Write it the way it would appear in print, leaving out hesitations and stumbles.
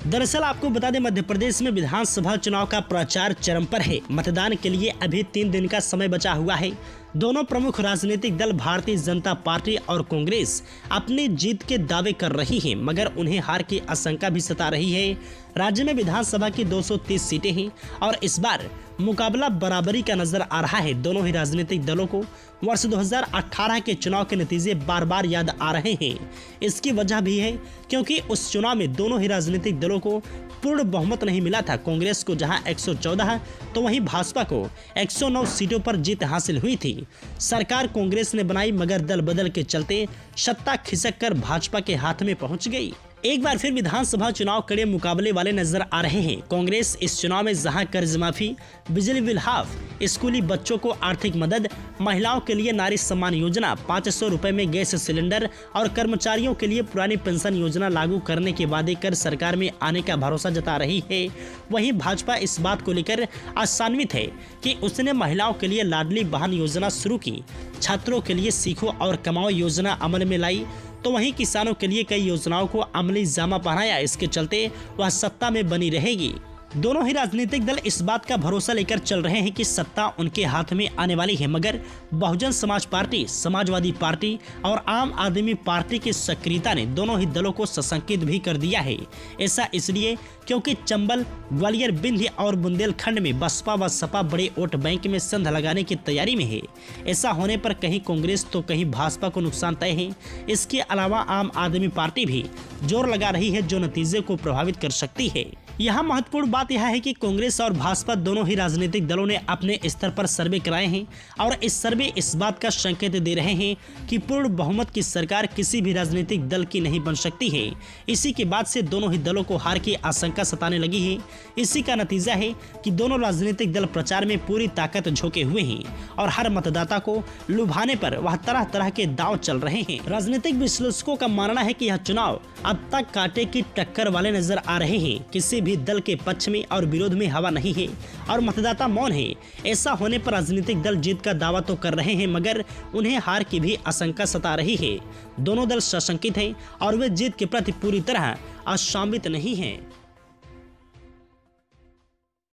दरअसल आपको बता दें, मध्य प्रदेश में विधानसभा चुनाव का प्रचार चरम पर है। मतदान के लिए अभी 3 दिन का समय बचा हुआ है। दोनों प्रमुख राजनीतिक दल भारतीय जनता पार्टी और कांग्रेस अपनी जीत के दावे कर रही हैं, मगर उन्हें हार की आशंका भी सता रही है। राज्य में विधानसभा की 230 सीटें हैं और इस बार मुकाबला बराबरी का नजर आ रहा है। दोनों ही राजनीतिक दलों को वर्ष 2018 के चुनाव के नतीजे बार बार याद आ रहे हैं। इसकी वजह भी है क्योंकि उस चुनाव में दोनों ही राजनीतिक दलों को पूर्ण बहुमत नहीं मिला था। कांग्रेस को जहां 114 तो वहीं भाजपा को 109 सीटों पर जीत हासिल हुई थी। सरकार कांग्रेस ने बनाई, मगर दल बदल के चलते सत्ता खिसक कर भाजपा के हाथ में पहुंच गई। एक बार फिर विधानसभा चुनाव कड़े मुकाबले वाले नजर आ रहे हैं। कांग्रेस इस चुनाव में जहां कर्ज माफी, बिजली बिल हाफ, स्कूली बच्चों को आर्थिक मदद, महिलाओं के लिए नारी सम्मान योजना, 500 रुपए में गैस सिलेंडर और कर्मचारियों के लिए पुरानी पेंशन योजना लागू करने के वादे कर सरकार में आने का भरोसा जता रही है, वहीं भाजपा इस बात को लेकर आशान्वित है कि उसने महिलाओं के लिए लाडली बहन योजना शुरू की, छात्रों के लिए सीखो और कमाओ योजना अमल में लाई, तो वहीं किसानों के लिए कई योजनाओं को अमली जामा पहनाया। इसके चलते वह सत्ता में बनी रहेगी। दोनों ही राजनीतिक दल इस बात का भरोसा लेकर चल रहे हैं कि सत्ता उनके हाथ में आने वाली है, मगर बहुजन समाज पार्टी, समाजवादी पार्टी और आम आदमी पार्टी की सक्रियता ने दोनों ही दलों को सशंकित भी कर दिया है। ऐसा इसलिए क्योंकि चंबल, ग्वालियर, विंध्य और बुंदेलखंड में बसपा व सपा बड़े वोट बैंक में संध लगाने की तैयारी में है। ऐसा होने पर कहीं कांग्रेस तो कहीं भाजपा को नुकसान तय है। इसके अलावा आम आदमी पार्टी भी जोर लगा रही है, जो नतीजे को प्रभावित कर सकती है। यहाँ महत्वपूर्ण बात यह है कि कांग्रेस और भाजपा दोनों ही राजनीतिक दलों ने अपने स्तर पर सर्वे कराए हैं और इस सर्वे इस बात का संकेत दे रहे हैं कि पूर्ण बहुमत की सरकार किसी भी राजनीतिक दल की नहीं बन सकती है। इसी के बाद से दोनों ही दलों को हार की आशंका सताने लगी है। इसी का नतीजा है कि दोनों राजनीतिक दल प्रचार में पूरी ताकत झोंके हुए हैं और हर मतदाता को लुभाने पर वह तरह तरह के दांव चल रहे हैं। राजनीतिक विश्लेषकों का मानना है कि यह चुनाव अब तक कांटे की टक्कर वाले नजर आ रहे हैं। किसी भी दल के पक्ष में और विरोध में हवा नहीं है और मतदाता मौन है। ऐसा होने पर राजनीतिक दल जीत का दावा तो कर रहे हैं, मगर उन्हें हार की भी आशंका सता रही है। दोनों दल सशंकित हैं और वे जीत के प्रति पूरी तरह आशान्वित नहीं हैं।